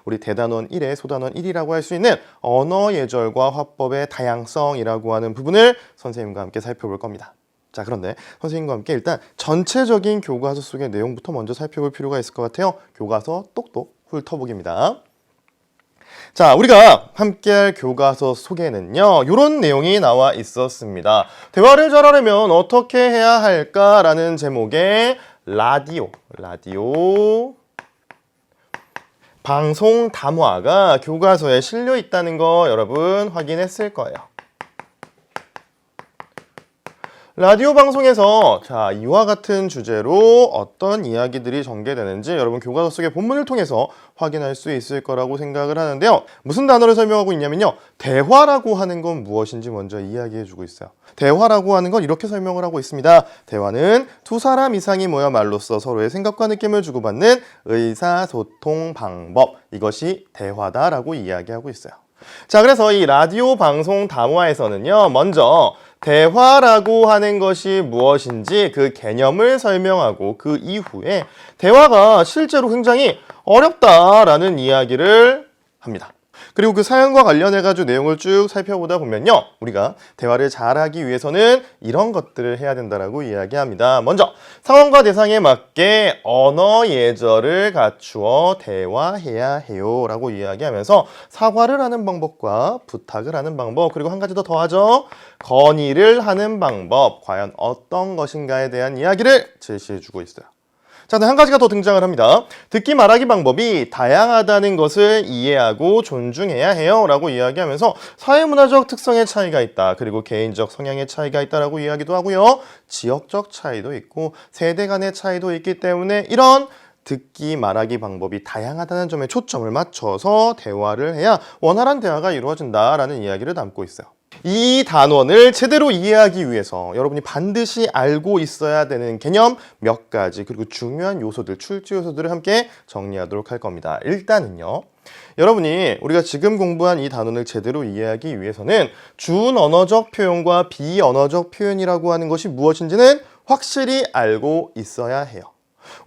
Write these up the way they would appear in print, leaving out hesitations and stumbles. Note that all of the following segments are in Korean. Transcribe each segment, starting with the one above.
우리 대단원 1의 소단원 1이라고 할 수 있는 언어 예절과 화법의 다양성이라고 하는 부분을 선생님과 함께 살펴볼 겁니다. 자, 그런데 선생님과 함께 일단 전체적인 교과서 속의 내용부터 먼저 살펴볼 필요가 있을 것 같아요. 교과서 똑똑 훑어보기입니다. 자, 우리가 함께할 교과서 속에는요, 이런 내용이 나와 있었습니다. 대화를 잘하려면 어떻게 해야 할까라는 제목의 라디오 방송 담화가 교과서에 실려 있다는 거 여러분 확인했을 거예요. 라디오 방송에서 자, 이와 같은 주제로 어떤 이야기들이 전개되는지 여러분 교과서 속의 본문을 통해서 확인할 수 있을 거라고 생각을 하는데요. 무슨 단어를 설명하고 있냐면요. 대화라고 하는 건 무엇인지 먼저 이야기해주고 있어요. 대화라고 하는 건 이렇게 설명을 하고 있습니다. 대화는 두 사람 이상이 모여 말로써 서로의 생각과 느낌을 주고받는 의사소통 방법. 이것이 대화다라고 이야기하고 있어요. 자, 그래서 이 라디오 방송 담화에서는요, 먼저 대화라고 하는 것이 무엇인지 그 개념을 설명하고 그 이후에 대화가 실제로 굉장히 어렵다라는 이야기를 합니다. 그리고 그 사연과 관련해가지고 내용을 쭉 살펴보다 보면요, 우리가 대화를 잘하기 위해서는 이런 것들을 해야 된다라고 이야기합니다. 먼저 상황과 대상에 맞게 언어 예절을 갖추어 대화해야 해요 라고 이야기하면서 사과를 하는 방법과 부탁을 하는 방법, 그리고 한 가지 더 더하죠. 건의를 하는 방법, 과연 어떤 것인가에 대한 이야기를 제시해주고 있어요. 자, 한 가지가 더 등장을 합니다. 듣기 말하기 방법이 다양하다는 것을 이해하고 존중해야 해요 라고 이야기하면서 사회문화적 특성의 차이가 있다, 그리고 개인적 성향의 차이가 있다라고 이야기도 하고요. 지역적 차이도 있고 세대 간의 차이도 있기 때문에 이런 듣기 말하기 방법이 다양하다는 점에 초점을 맞춰서 대화를 해야 원활한 대화가 이루어진다라는 이야기를 담고 있어요. 이 단원을 제대로 이해하기 위해서 여러분이 반드시 알고 있어야 되는 개념 몇 가지, 그리고 중요한 요소들, 출제 요소들을 함께 정리하도록 할 겁니다. 일단은요, 여러분이 우리가 지금 공부한 이 단원을 제대로 이해하기 위해서는 준언어적 표현과 비언어적 표현이라고 하는 것이 무엇인지는 확실히 알고 있어야 해요.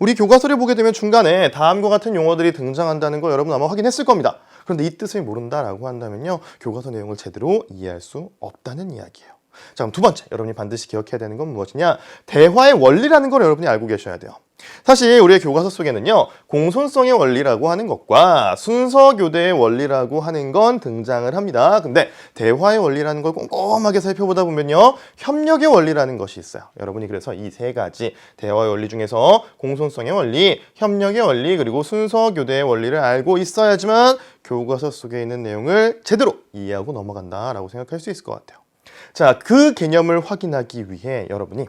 우리 교과서를 보게 되면 중간에 다음과 같은 용어들이 등장한다는 거 여러분 아마 확인했을 겁니다. 그런데 이 뜻을 모른다라고 한다면요, 교과서 내용을 제대로 이해할 수 없다는 이야기예요. 자, 그럼 두 번째, 여러분이 반드시 기억해야 되는 건 무엇이냐? 대화의 원리라는 걸 여러분이 알고 계셔야 돼요. 사실 우리의 교과서 속에는요, 공손성의 원리라고 하는 것과 순서 교대의 원리라고 하는 건 등장을 합니다. 근데 대화의 원리라는 걸 꼼꼼하게 살펴보다 보면요, 협력의 원리라는 것이 있어요. 여러분이 그래서 이 세 가지 대화의 원리 중에서 공손성의 원리, 협력의 원리, 그리고 순서 교대의 원리를 알고 있어야지만 교과서 속에 있는 내용을 제대로 이해하고 넘어간다라고 생각할 수 있을 것 같아요. 자, 그 개념을 확인하기 위해 여러분이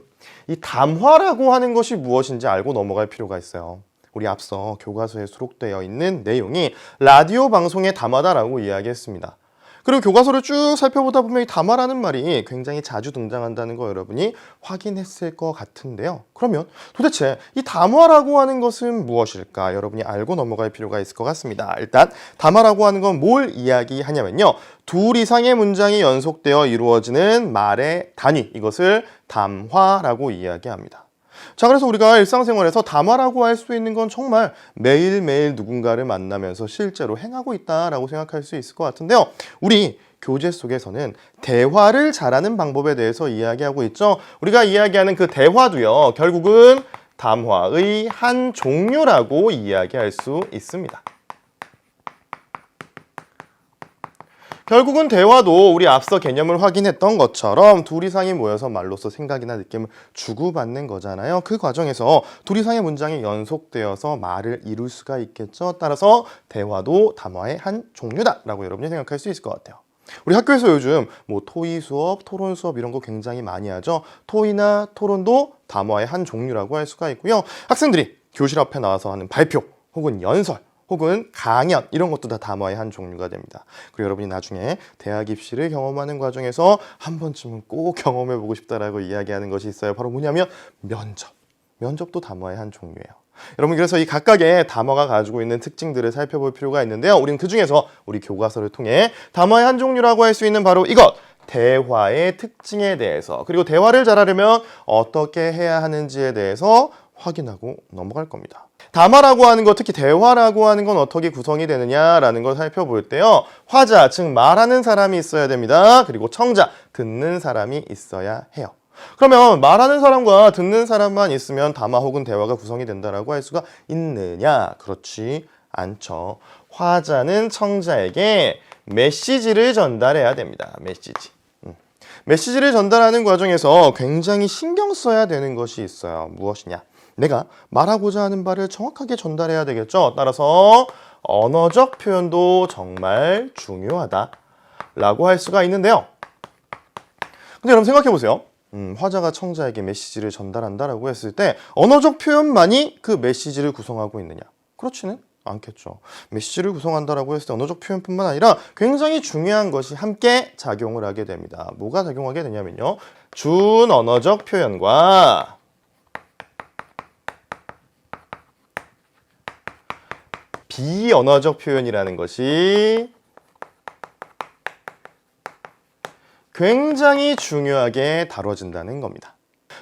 이 담화라고 하는 것이 무엇인지 알고 넘어갈 필요가 있어요. 우리 앞서 교과서에 수록되어 있는 내용이 라디오 방송의 담화다라고 이야기했습니다. 그리고 교과서를 쭉 살펴보다 보면 이 담화라는 말이 굉장히 자주 등장한다는 거 여러분이 확인했을 것 같은데요. 그러면 도대체 이 담화라고 하는 것은 무엇일까? 여러분이 알고 넘어갈 필요가 있을 것 같습니다. 일단 담화라고 하는 건 뭘 이야기하냐면요, 둘 이상의 문장이 연속되어 이루어지는 말의 단위, 이것을 담화라고 이야기합니다. 자, 그래서 우리가 일상생활에서 담화라고 할 수 있는 건 정말 매일매일 누군가를 만나면서 실제로 행하고 있다라고 생각할 수 있을 것 같은데요. 우리 교재 속에서는 대화를 잘하는 방법에 대해서 이야기하고 있죠. 우리가 이야기하는 그 대화도요, 결국은 담화의 한 종류라고 이야기할 수 있습니다. 결국은 대화도 우리 앞서 개념을 확인했던 것처럼 둘 이상이 모여서 말로써 생각이나 느낌을 주고받는 거잖아요. 그 과정에서 둘 이상의 문장이 연속되어서 말을 이룰 수가 있겠죠. 따라서 대화도 담화의 한 종류다라고 여러분이 생각할 수 있을 것 같아요. 우리 학교에서 요즘 토의 수업, 토론 수업 이런 거 굉장히 많이 하죠. 토의나 토론도 담화의 한 종류라고 할 수가 있고요. 학생들이 교실 앞에 나와서 하는 발표 혹은 연설 혹은 강연, 이런 것도 다 담화의 한 종류가 됩니다. 그리고 여러분이 나중에 대학 입시를 경험하는 과정에서 한 번쯤은 꼭 경험해보고 싶다라고 이야기하는 것이 있어요. 바로 뭐냐면 면접. 면접도 담화의 한 종류예요. 여러분, 그래서 이 각각의 담화가 가지고 있는 특징들을 살펴볼 필요가 있는데요. 우리는 그중에서 우리 교과서를 통해 담화의 한 종류라고 할 수 있는 바로 이것, 대화의 특징에 대해서, 그리고 대화를 잘하려면 어떻게 해야 하는지에 대해서 확인하고 넘어갈 겁니다. 담화라고 하는 것, 특히 대화라고 하는 건 어떻게 구성이 되느냐라는 걸 살펴볼 때요. 화자, 즉 말하는 사람이 있어야 됩니다. 그리고 청자, 듣는 사람이 있어야 해요. 그러면 말하는 사람과 듣는 사람만 있으면 담화 혹은 대화가 구성이 된다라고 할 수가 있느냐? 그렇지 않죠. 화자는 청자에게 메시지를 전달해야 됩니다. 메시지. 메시지를 전달하는 과정에서 굉장히 신경 써야 되는 것이 있어요. 무엇이냐? 내가 말하고자 하는 바를 정확하게 전달해야 되겠죠. 따라서 언어적 표현도 정말 중요하다라고 할 수가 있는데요. 근데 여러분 생각해 보세요. 화자가 청자에게 메시지를 전달한다라고 했을 때 언어적 표현만이 그 메시지를 구성하고 있느냐? 그렇지는 않겠죠. 메시지를 구성한다라고 했을 때 언어적 표현뿐만 아니라 굉장히 중요한 것이 함께 작용을 하게 됩니다. 뭐가 작용하게 되냐면요. 준언어적 표현과 비언어적 표현이라는 것이 굉장히 중요하게 다뤄진다는 겁니다.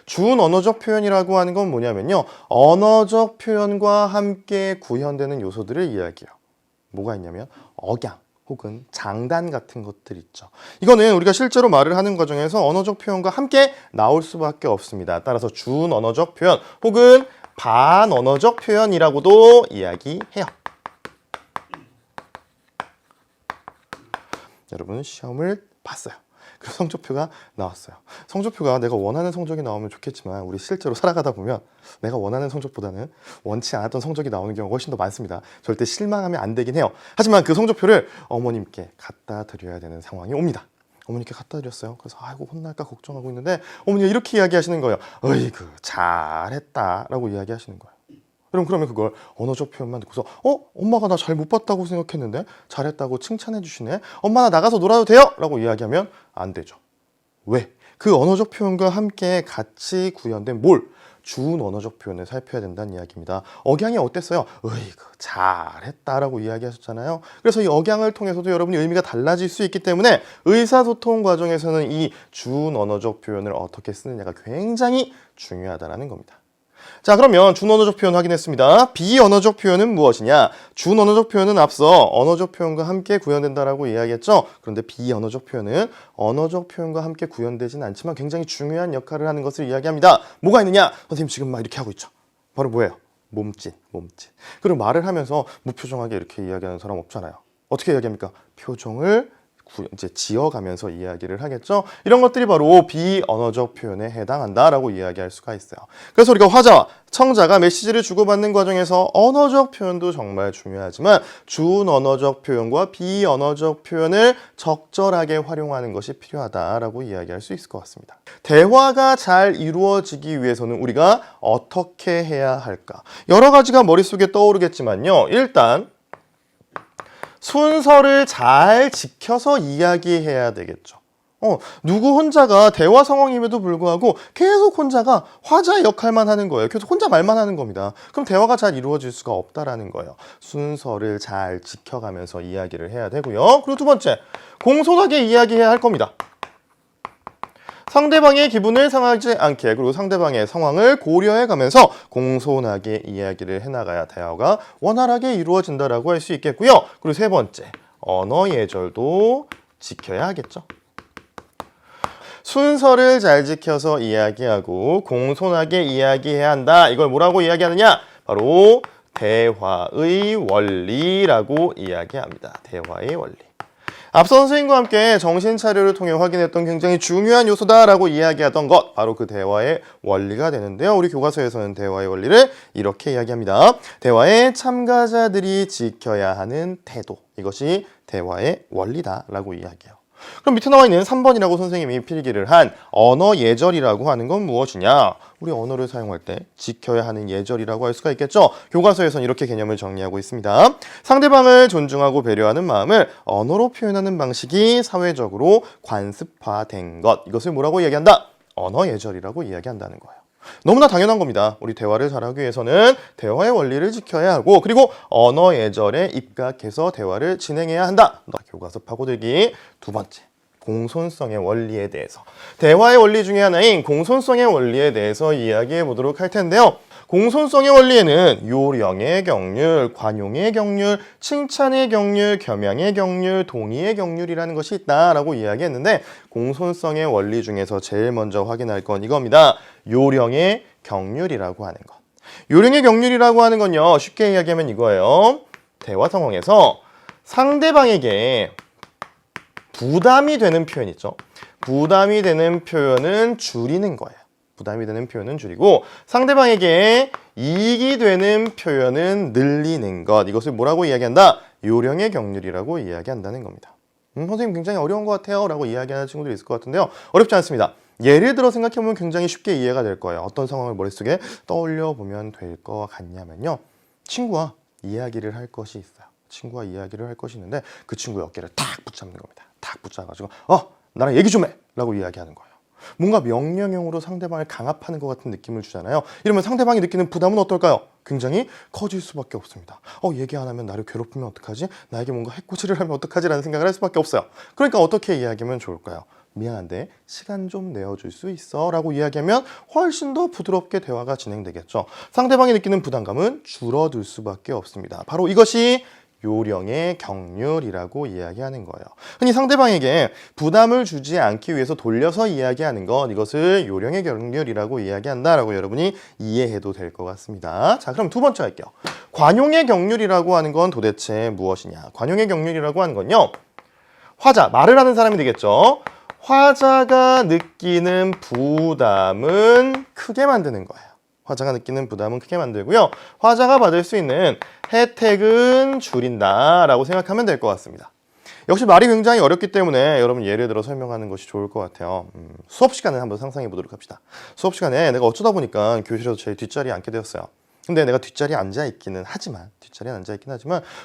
준언어적 표현이라고 하는 건 뭐냐면요. 언어적 표현과 함께 구현되는 요소들을 이야기해요. 뭐가 있냐면 억양 혹은 장단 같은 것들 있죠. 이거는 우리가 실제로 말을 하는 과정에서 언어적 표현과 함께 나올 수밖에 없습니다. 따라서 준언어적 표현 혹은 반언어적 표현이라고도 이야기해요. 여러분 시험을 봤어요. 그래서 성적표가 나왔어요. 성적표가 내가 원하는 성적이 나오면 좋겠지만 우리 실제로 살아가다 보면 내가 원하는 성적보다는 원치 않았던 성적이 나오는 경우가 훨씬 더 많습니다. 절대 실망하면 안 되긴 해요. 하지만 그 성적표를 어머님께 갖다 드려야 되는 상황이 옵니다. 어머니께 갖다 드렸어요. 그래서 아이고 혼날까 걱정하고 있는데 어머니가 이렇게 이야기하시는 거예요. 어이구 잘했다라고 이야기하시는 거예요. 그러면 그걸 언어적 표현만 듣고서 엄마가 나 잘 못 봤다고 생각했는데 잘했다고 칭찬해 주시네. 엄마 나 나가서 놀아도 돼요? 라고 이야기하면 안 되죠. 왜? 그 언어적 표현과 함께 같이 구현된 준언어적 표현을 살펴야 된다는 이야기입니다. 억양이 어땠어요? 으이구 잘했다라고 이야기하셨잖아요. 그래서 이 억양을 통해서도 여러분이 의미가 달라질 수 있기 때문에 의사소통 과정에서는 이 준언어적 표현을 어떻게 쓰느냐가 굉장히 중요하다는 겁니다. 자, 그러면 준언어적 표현 확인했습니다. 비언어적 표현은 무엇이냐? 준언어적 표현은 앞서 언어적 표현과 함께 구현된다라고 이야기했죠. 그런데 비언어적 표현은 언어적 표현과 함께 구현되진 않지만 굉장히 중요한 역할을 하는 것을 이야기합니다. 뭐가 있느냐? 선생님 지금 막 이렇게 하고 있죠. 바로 뭐예요? 몸짓. 그리고 말을 하면서 무표정하게 이렇게 이야기하는 사람 없잖아요. 어떻게 이야기합니까? 표정을 이제 지어가면서 이야기를 하겠죠. 이런 것들이 바로 비언어적 표현에 해당한다라고 이야기할 수가 있어요. 그래서 우리가 화자와 청자가 메시지를 주고받는 과정에서 언어적 표현도 정말 중요하지만 준언어적 표현과 비언어적 표현을 적절하게 활용하는 것이 필요하다라고 이야기할 수 있을 것 같습니다. 대화가 잘 이루어지기 위해서는 우리가 어떻게 해야 할까? 여러 가지가 머릿속에 떠오르겠지만요. 일단 순서를 잘 지켜서 이야기해야 되겠죠. 누구 혼자가 대화 상황임에도 불구하고 계속 혼자가 화자의 역할만 하는 거예요. 계속 혼자 말만 하는 겁니다. 그럼 대화가 잘 이루어질 수가 없다라는 거예요. 순서를 잘 지켜가면서 이야기를 해야 되고요. 그리고 두 번째, 공손하게 이야기해야 할 겁니다. 상대방의 기분을 상하지 않게 그리고 상대방의 상황을 고려해가면서 공손하게 이야기를 해나가야 대화가 원활하게 이루어진다라고 할 수 있겠고요. 그리고 세 번째, 언어 예절도 지켜야 하겠죠. 순서를 잘 지켜서 이야기하고 공손하게 이야기해야 한다. 이걸 뭐라고 이야기하느냐? 바로 대화의 원리라고 이야기합니다. 대화의 원리. 앞서 선생님과 함께 정신차려를 통해 확인했던 굉장히 중요한 요소다라고 이야기하던 것, 바로 그 대화의 원리가 되는데요. 우리 교과서에서는 대화의 원리를 이렇게 이야기합니다. 대화에 참가자들이 지켜야 하는 태도, 이것이 대화의 원리다라고 이야기해요. 그럼 밑에 나와 있는 3번이라고 선생님이 필기를 한 언어 예절이라고 하는 건 무엇이냐? 우리 언어를 사용할 때 지켜야 하는 예절이라고 할 수가 있겠죠. 교과서에서는 이렇게 개념을 정리하고 있습니다. 상대방을 존중하고 배려하는 마음을 언어로 표현하는 방식이 사회적으로 관습화된 것, 이것을 뭐라고 이야기한다? 언어 예절이라고 이야기한다는 거예요. 너무나 당연한 겁니다. 우리 대화를 잘하기 위해서는 대화의 원리를 지켜야 하고, 그리고 언어 예절에 입각해서 대화를 진행해야 한다. 교과서 파고들기. 두 번째, 공손성의 원리에 대해서, 대화의 원리 중에 하나인 공손성의 원리에 대해서 이야기해 보도록 할 텐데요. 공손성의 원리에는 요령의 경률, 관용의 경률, 칭찬의 경률, 겸양의 경률, 동의의 경률이라는 것이 있다라고 이야기했는데 공손성의 원리 중에서 제일 먼저 확인할 건 이겁니다. 요령의 경률이라고 하는 것. 요령의 경률이라고 하는 건요. 쉽게 이야기하면 이거예요. 대화 상황에서 상대방에게 부담이 되는 표현 있죠. 부담이 되는 표현은 줄이는 거예요. 부담이 되는 표현은 줄이고 상대방에게 이익이 되는 표현은 늘리는 것. 이것을 뭐라고 이야기한다? 요령의 경률이라고 이야기한다는 겁니다. 선생님 굉장히 어려운 것 같아요 라고 이야기하는 친구들이 있을 것 같은데요. 어렵지 않습니다. 예를 들어 생각해보면 굉장히 쉽게 이해가 될 거예요. 어떤 상황을 머릿속에 떠올려 보면 될 것 같냐면요. 친구와 이야기를 할 것이 있어요. 친구와 이야기를 할 것이 있는데 그 친구의 어깨를 탁 붙잡는 겁니다. 탁 붙잡아가지고 나랑 얘기 좀 해! 라고 이야기하는 거예요. 뭔가 명령형으로 상대방을 강압하는 것 같은 느낌을 주잖아요. 이러면 상대방이 느끼는 부담은 어떨까요? 굉장히 커질 수밖에 없습니다. 얘기 안 하면 나를 괴롭히면 어떡하지? 나에게 뭔가 해코지를 하면 어떡하지? 라는 생각을 할 수밖에 없어요. 그러니까 어떻게 이야기하면 좋을까요? 미안한데 시간 좀 내어줄 수 있어? 라고 이야기하면 훨씬 더 부드럽게 대화가 진행되겠죠. 상대방이 느끼는 부담감은 줄어들 수밖에 없습니다. 바로 이것이 요령의 경률이라고 이야기하는 거예요. 흔히 상대방에게 부담을 주지 않기 위해서 돌려서 이야기하는 것, 이것을 요령의 경률이라고 이야기한다라고 여러분이 이해해도 될 것 같습니다. 자, 그럼 두 번째 할게요. 관용의 경률이라고 하는 건 도대체 무엇이냐? 관용의 경률이라고 하는 건요. 화자, 말을 하는 사람이 되겠죠. 화자가 느끼는 부담은 크게 만드는 거예요. 화자가 느끼는 부담은 크게 만들고요. 화자가 받을 수 있는 혜택은 줄인다라고 생각하면 될 것 같습니다. 역시 말이 굉장히 어렵기 때문에 여러분 예를 들어 설명하는 것이 좋을 것 같아요. 수업 시간을 한번 상상해 보도록 합시다. 수업 시간에 내가 어쩌다 보니까 교실에서 제일 뒷자리에 앉게 되었어요. 근데 내가 뒷자리에 앉아있기는 하지만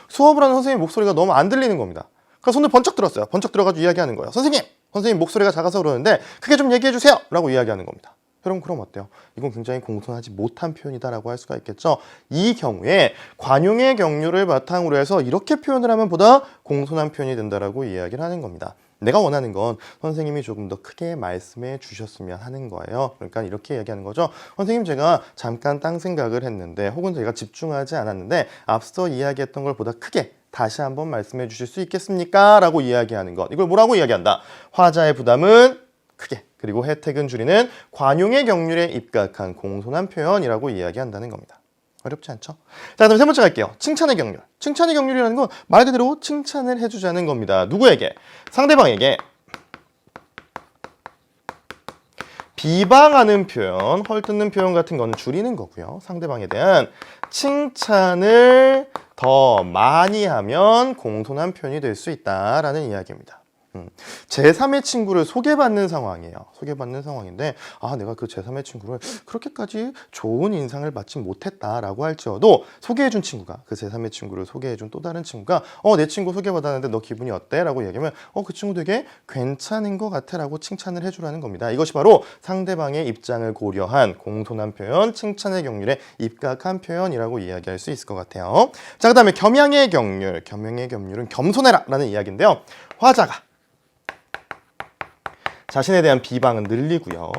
수업을 하는 선생님 목소리가 너무 안 들리는 겁니다. 그래서 손을 번쩍 들었어요. 번쩍 들어가지고 이야기하는 거예요. 선생님 목소리가 작아서 그러는데 크게 좀 얘기해 주세요! 라고 이야기하는 겁니다. 여러분 그럼 어때요? 이건 굉장히 공손하지 못한 표현이다라고 할 수가 있겠죠. 이 경우에 관용의 경률을 바탕으로 해서 이렇게 표현을 하면 보다 공손한 표현이 된다라고 이야기를 하는 겁니다. 내가 원하는 건 선생님이 조금 더 크게 말씀해 주셨으면 하는 거예요. 그러니까 이렇게 얘기하는 거죠. 선생님 제가 잠깐 딴 생각을 했는데 혹은 제가 집중하지 않았는데 앞서 이야기했던 걸 보다 크게 다시 한번 말씀해 주실 수 있겠습니까? 라고 이야기하는 것. 이걸 뭐라고 이야기한다? 화자의 부담은 크게 그리고 혜택은 줄이는 관용의 경률에 입각한 공손한 표현이라고 이야기한다는 겁니다. 어렵지 않죠? 자, 그럼 세 번째 갈게요. 칭찬의 경률. 칭찬의 경률이라는 건 말 그대로 칭찬을 해주자는 겁니다. 누구에게? 상대방에게. 비방하는 표현, 헐뜯는 표현 같은 거는 줄이는 거고요. 상대방에 대한 칭찬을 더 많이 하면 공손한 표현이 될 수 있다라는 이야기입니다. 제3의 친구를 소개받는 상황이에요. 소개받는 상황인데 내가 그 제3의 친구를 그렇게까지 좋은 인상을 받지 못했다라고 할지어도 소개해준 친구가 그 제3의 친구를 소개해준 또 다른 친구가 내 친구 소개받았는데 너 기분이 어때? 라고 얘기하면 그 친구 되게 괜찮은 것 같아 라고 칭찬을 해주라는 겁니다. 이것이 바로 상대방의 입장을 고려한 공손한 표현, 칭찬의 경률에 입각한 표현이라고 이야기할 수 있을 것 같아요. 자, 그 다음에 겸양의 경률. 겸양의 경률은 겸손해라 라는 이야기인데요. 화자가 자신에 대한 비방은 늘리고요.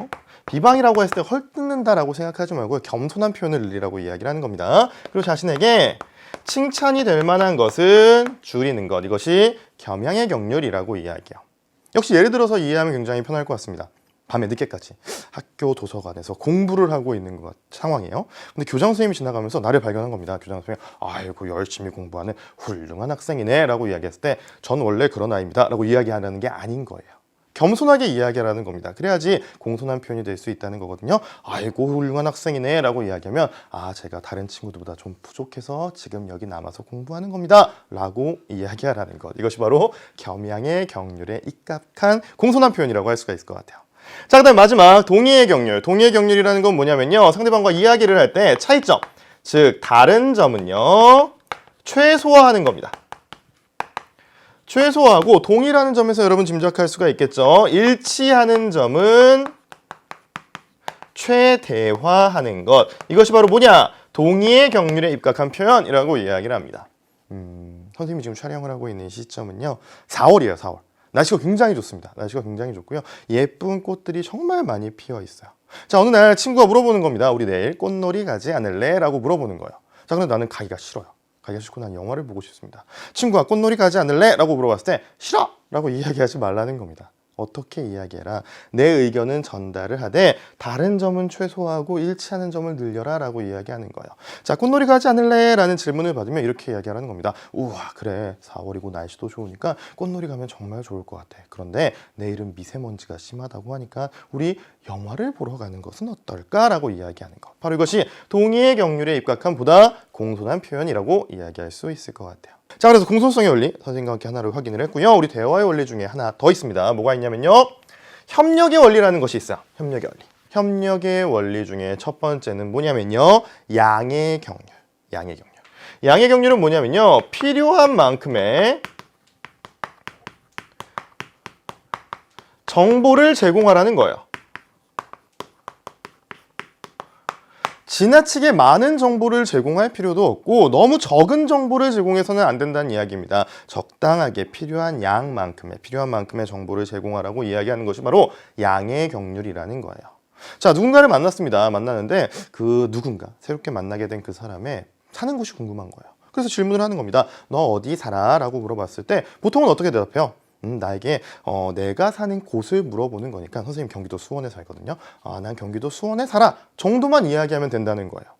비방이라고 했을 때 헐뜯는다라고 생각하지 말고 겸손한 표현을 늘리라고 이야기를 하는 겁니다. 그리고 자신에게 칭찬이 될 만한 것은 줄이는 것. 이것이 겸양의 경률이라고 이야기해요. 역시 예를 들어서 이해하면 굉장히 편할 것 같습니다. 밤에 늦게까지 학교 도서관에서 공부를 하고 있는 상황이에요. 근데 교장 선생님이 지나가면서 나를 발견한 겁니다. 교장 선생님이 아이고 열심히 공부하는 훌륭한 학생이네 라고 이야기했을 때 전 원래 그런 아이입니다 라고 이야기하는 게 아닌 거예요. 겸손하게 이야기하라는 겁니다. 그래야지 공손한 표현이 될 수 있다는 거거든요. 아이고 훌륭한 학생이네 라고 이야기하면 제가 다른 친구들보다 좀 부족해서 지금 여기 남아서 공부하는 겁니다 라고 이야기하라는 것. 이것이 바로 겸양의 경률에 입각한 공손한 표현이라고 할 수가 있을 것 같아요. 자, 그 다음 마지막 동의의 경률. 동의의 경률이라는 건 뭐냐면요. 상대방과 이야기를 할 때 차이점, 즉 다른 점은요 최소화하는 겁니다. 최소화하고 동일하는 점에서 여러분 짐작할 수가 있겠죠. 일치하는 점은 최대화하는 것. 이것이 바로 뭐냐? 동의의 경률에 입각한 표현이라고 이야기를 합니다. 선생님이 지금 촬영을 하고 있는 시점은요. 4월이에요. 4월. 날씨가 굉장히 좋습니다. 날씨가 굉장히 좋고요. 예쁜 꽃들이 정말 많이 피어 있어요. 자, 어느 날 친구가 물어보는 겁니다. 우리 내일 꽃놀이 가지 않을래? 라고 물어보는 거예요. 자, 그런데 나는 가기가 싫어요. 가기가 싫고 난 영화를 보고 싶습니다. 친구가 꽃놀이 가지 않을래? 라고 물어봤을 때 싫어! 라고 이야기하지 말라는 겁니다. 어떻게 이야기해라. 내 의견은 전달을 하되 다른 점은 최소화하고 일치하는 점을 늘려라 라고 이야기하는 거예요. 자, 꽃놀이 가지 않을래? 라는 질문을 받으면 이렇게 이야기하라는 겁니다. 우와, 그래. 4월이고 날씨도 좋으니까 꽃놀이 가면 정말 좋을 것 같아. 그런데 내일은 미세먼지가 심하다고 하니까 우리 영화를 보러 가는 것은 어떨까? 라고 이야기하는 것. 바로 이것이 동의의 경륜에 입각한 보다 공손한 표현이라고 이야기할 수 있을 것 같아요. 자, 그래서 공손성의 원리 선생님과 함께 하나를 확인을 했고요. 우리 대화의 원리 중에 하나 더 있습니다. 뭐가 있냐면요, 협력의 원리라는 것이 있어요. 협력의 원리. 협력의 원리 중에 첫 번째는 뭐냐면요, 양의 경륜. 양의 경륜. 양의 경륜은 뭐냐면요, 필요한 만큼의 정보를 제공하라는 거예요. 지나치게 많은 정보를 제공할 필요도 없고 너무 적은 정보를 제공해서는 안 된다는 이야기입니다. 적당하게 필요한 만큼의 정보를 제공하라고 이야기하는 것이 바로 양의 경륜이라는 거예요. 자, 누군가를 만났습니다. 만나는데 그 누군가, 새롭게 만나게 된 그 사람의 사는 곳이 궁금한 거예요. 그래서 질문을 하는 겁니다. 너 어디 살아? 라고 물어봤을 때 보통은 어떻게 대답해요? 나에게 내가 사는 곳을 물어보는 거니까 선생님 경기도 수원에 살거든요. 난 경기도 수원에 살아 정도만 이야기하면 된다는 거예요.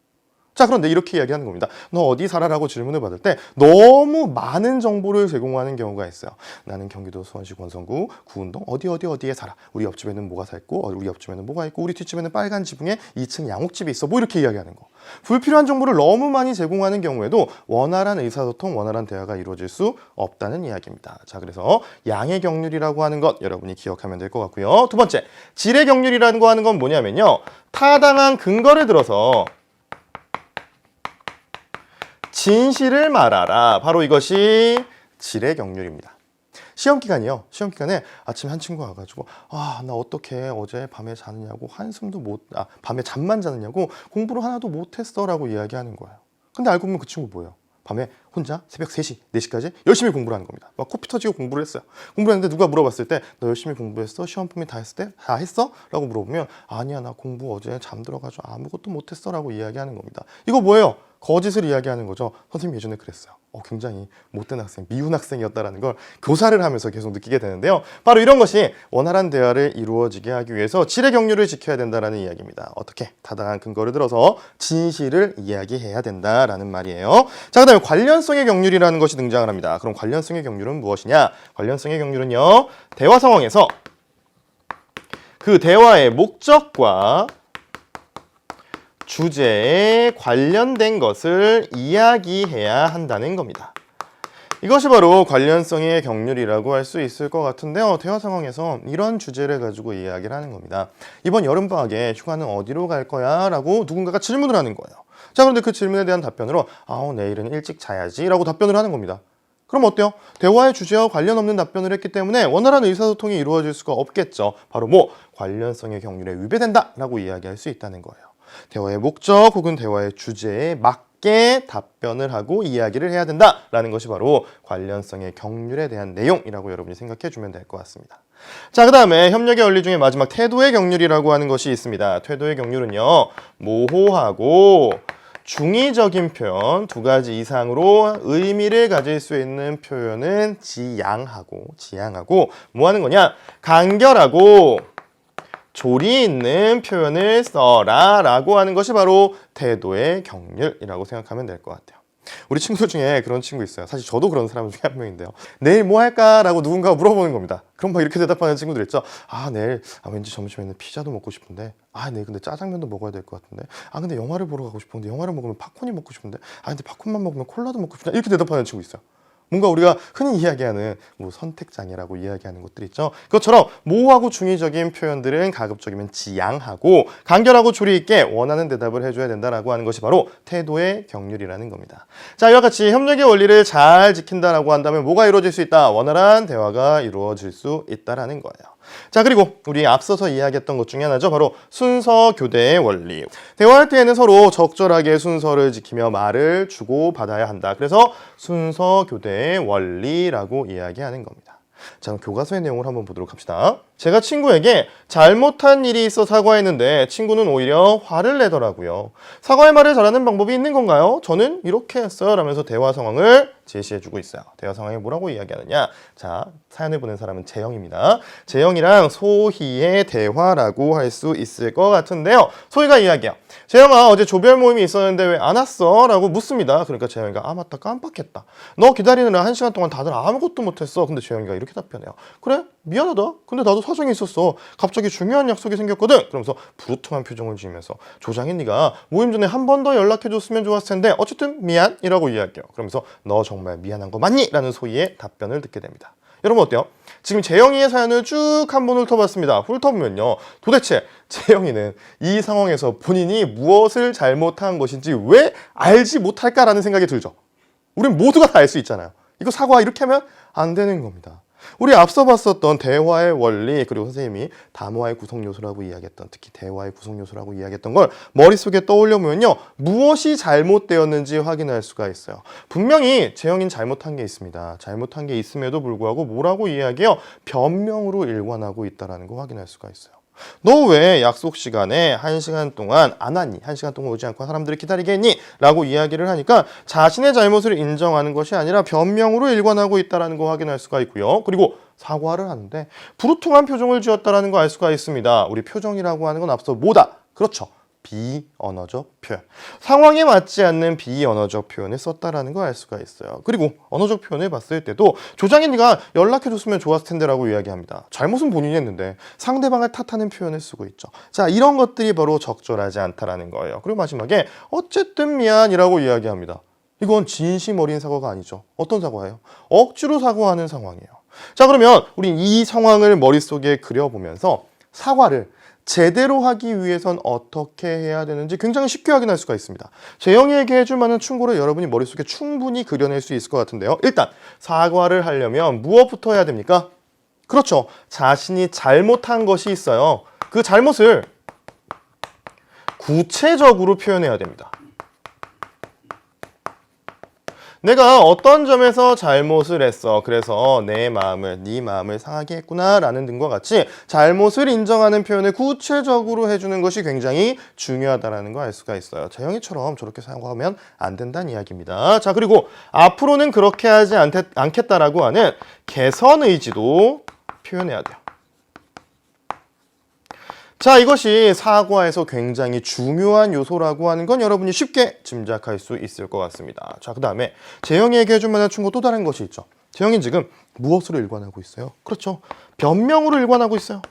자, 그런데 이렇게 이야기하는 겁니다. 너 어디 살아? 라고 질문을 받을 때 너무 많은 정보를 제공하는 경우가 있어요. 나는 경기도 수원시 권성구 구운동 어디에 살아. 우리 옆집에는 뭐가 살고 우리 옆집에는 뭐가 있고 우리 뒷집에는 빨간 지붕에 2층 양옥집이 있어. 뭐 이렇게 이야기하는 거. 불필요한 정보를 너무 많이 제공하는 경우에도 원활한 의사소통, 원활한 대화가 이루어질 수 없다는 이야기입니다. 자, 그래서 양의 경륜이라고 하는 것 여러분이 기억하면 될 것 같고요. 두 번째, 질의 경륜이라는 거 하는 건 뭐냐면요, 타당한 근거를 들어서 진실을 말하라. 바로 이것이 질의 경륜입니다. 시험 기간이요. 시험 기간에 아침에 한 친구가 와가지고 나 어떻게 어제 밤에 자느냐고 밤에 잠만 자느냐고 공부를 하나도 못했어 라고 이야기하는 거예요. 근데 알고 보면 그 친구 뭐예요? 밤에 혼자 새벽 3시, 4시까지 열심히 공부를 하는 겁니다. 막 코피 터지고 공부를 했어요. 공부를 했는데 누가 물어봤을 때 너 열심히 공부했어? 시험 범위 다 했을 때? 다 했어? 라고 물어보면 아니야, 나 공부 어제 잠들어가지고 아무것도 못했어 라고 이야기하는 겁니다. 이거 뭐예요? 거짓을 이야기하는 거죠. 선생님이 예전에 그랬어요. 굉장히 못된 학생, 미운 학생이었다라는 걸 교사를 하면서 계속 느끼게 되는데요. 바로 이런 것이 원활한 대화를 이루어지게 하기 위해서 질의 경륜을 지켜야 된다는 이야기입니다. 어떻게? 타당한 근거를 들어서 진실을 이야기해야 된다라는 말이에요. 자, 그 다음에 관련성의 경륜이라는 것이 등장을 합니다. 그럼 관련성의 경륜은 무엇이냐? 관련성의 경륜은요, 대화 상황에서 그 대화의 목적과 주제에 관련된 것을 이야기해야 한다는 겁니다. 이것이 바로 관련성의 경륜이라고 할 수 있을 것 같은데요. 대화 상황에서 이런 주제를 가지고 이야기를 하는 겁니다. 이번 여름방학에 휴가는 어디로 갈 거야? 라고 누군가가 질문을 하는 거예요. 자, 그런데 그 질문에 대한 답변으로 내일은 일찍 자야지 라고 답변을 하는 겁니다. 그럼 어때요? 대화의 주제와 관련 없는 답변을 했기 때문에 원활한 의사소통이 이루어질 수가 없겠죠. 바로 관련성의 경륜에 위배된다 라고 이야기할 수 있다는 거예요. 대화의 목적 혹은 대화의 주제에 맞게 답변을 하고 이야기를 해야 된다라는 것이 바로 관련성의 경륜에 대한 내용이라고 여러분이 생각해 주면 될 것 같습니다. 자, 그 다음에 협력의 원리 중에 마지막 태도의 경륜이라고 하는 것이 있습니다. 태도의 경륜은요, 모호하고 중의적인 표현 두 가지 이상으로 의미를 가질 수 있는 표현은 지양하고 뭐 하는 거냐? 간결하고 조리 있는 표현을 써라 라고 하는 것이 바로 태도의 경륜이라고 생각하면 될 것 같아요. 우리 친구 중에 그런 친구 있어요. 사실 저도 그런 사람 중에 한 명인데요. 내일 뭐 할까? 라고 누군가가 물어보는 겁니다. 그럼 막 이렇게 대답하는 친구들 있죠. 내일 왠지 점심에는 피자도 먹고 싶은데 내일 근데 짜장면도 먹어야 될 것 같은데 근데 영화를 보러 가고 싶은데 영화를 먹으면 팝콘이 먹고 싶은데 근데 팝콘만 먹으면 콜라도 먹고 싶다. 이렇게 대답하는 친구 있어요. 뭔가 우리가 흔히 이야기하는 선택장애라고 이야기하는 것들 있죠. 그것처럼 모호하고 중의적인 표현들은 가급적이면 지양하고 간결하고 조리 있게 원하는 대답을 해줘야 된다라고 하는 것이 바로 태도의 경륜이라는 겁니다. 자, 이와 같이 협력의 원리를 잘 지킨다라고 한다면 뭐가 이루어질 수 있다? 원활한 대화가 이루어질 수 있다라는 거예요. 자, 그리고 우리 앞서서 이야기했던 것 중에 하나죠. 바로 순서 교대의 원리. 대화할 때에는 서로 적절하게 순서를 지키며 말을 주고받아야 한다. 그래서 순서 교대의 원리라고 이야기하는 겁니다. 자, 그럼 교과서의 내용을 한번 보도록 합시다. 제가 친구에게 잘못한 일이 있어 사과했는데 친구는 오히려 화를 내더라고요. 사과의 말을 잘하는 방법이 있는 건가요? 저는 이렇게 했어요 라면서 대화 상황을 제시해주고 있어요. 대화 상황에 뭐라고 이야기하느냐? 자, 사연을 보낸 사람은 재영입니다. 재영이랑 소희의 대화라고 할 수 있을 것 같은데요. 소희가 이야기해요. 재영아, 어제 조별 모임이 있었는데 왜 안 왔어? 라고 묻습니다. 그러니까 재영이가 아 맞다 깜빡했다. 너 기다리느라 1시간 동안 다들 아무것도 못했어. 근데 재영이가 이렇게 답변해요. 그래? 미안하다. 근데 나도 사정이 있었어. 갑자기 중요한 약속이 생겼거든. 그러면서 부르퉁한 표정을 지으면서 조장인 네가 모임 전에 한 번 더 연락해줬으면 좋았을 텐데 어쨌든 미안이라고 이야기해요. 그러면서 너 정말 미안한 거 맞니? 라는 소희의 답변을 듣게 됩니다. 여러분 어때요? 지금 재영이의 사연을 쭉 한번 훑어봤습니다. 훑어보면요. 도대체 재영이는 이 상황에서 본인이 무엇을 잘못한 것인지 왜 알지 못할까라는 생각이 들죠. 우린 모두가 다 알 수 있잖아요. 이거 사과 이렇게 하면 안 되는 겁니다. 우리 앞서 봤었던 대화의 원리, 그리고 선생님이 담화의 구성 요소라고 이야기했던, 특히 대화의 구성 요소라고 이야기했던 걸 머릿속에 떠올려보면요, 무엇이 잘못되었는지 확인할 수가 있어요. 분명히 재영이는 잘못한 게 있습니다. 잘못한 게 있음에도 불구하고 뭐라고 이야기해요? 변명으로 일관하고 있다는 거 확인할 수가 있어요. 너 왜 약속 시간에 1시간 동안 안 왔니? 1시간 동안 오지 않고 사람들을 기다리게 했니? 라고 이야기를 하니까 자신의 잘못을 인정하는 것이 아니라 변명으로 일관하고 있다는 거 확인할 수가 있고요. 그리고 사과를 하는데 부르퉁한 표정을 지었다는 거 알 수가 있습니다. 우리 표정이라고 하는 건 앞서 뭐다? 그렇죠. 비언어적 표현. 상황에 맞지 않는 비언어적 표현을 썼다라는 걸 알 수가 있어요. 그리고 언어적 표현을 봤을 때도 조장인 네가 연락해줬으면 좋았을 텐데 라고 이야기합니다. 잘못은 본인이 했는데 상대방을 탓하는 표현을 쓰고 있죠. 자, 이런 것들이 바로 적절하지 않다라는 거예요. 그리고 마지막에 어쨌든 미안이라고 이야기합니다. 이건 진심 어린 사과가 아니죠. 어떤 사과예요? 억지로 사과하는 상황이에요. 자, 그러면 우리 이 상황을 머릿속에 그려보면서 사과를 제대로 하기 위해선 어떻게 해야 되는지 굉장히 쉽게 확인할 수가 있습니다. 재영이에게 해줄 만한 충고를 여러분이 머릿속에 충분히 그려낼 수 있을 것 같은데요. 일단 사과를 하려면 무엇부터 해야 됩니까? 그렇죠. 자신이 잘못한 것이 있어요. 그 잘못을 구체적으로 표현해야 됩니다. 내가 어떤 점에서 잘못을 했어. 그래서 내 마음을, 네 마음을 상하게 했구나 라는 등과 같이 잘못을 인정하는 표현을 구체적으로 해주는 것이 굉장히 중요하다는 걸 알 수가 있어요. 재영이처럼 저렇게 사용하면 안 된다는 이야기입니다. 자, 그리고 앞으로는 그렇게 하지 않겠다라고 하는 개선 의지도 표현해야 돼요. 자, 이것이 사과에서 굉장히 중요한 요소라고 하는 건 여러분이 쉽게 짐작할 수 있을 것 같습니다. 자, 그 다음에 재영이에게 해줄 만한 충고 또 다른 것이 있죠. 재영이는 지금 무엇으로 일관하고 있어요? 그렇죠. 변명으로 일관하고 있어요.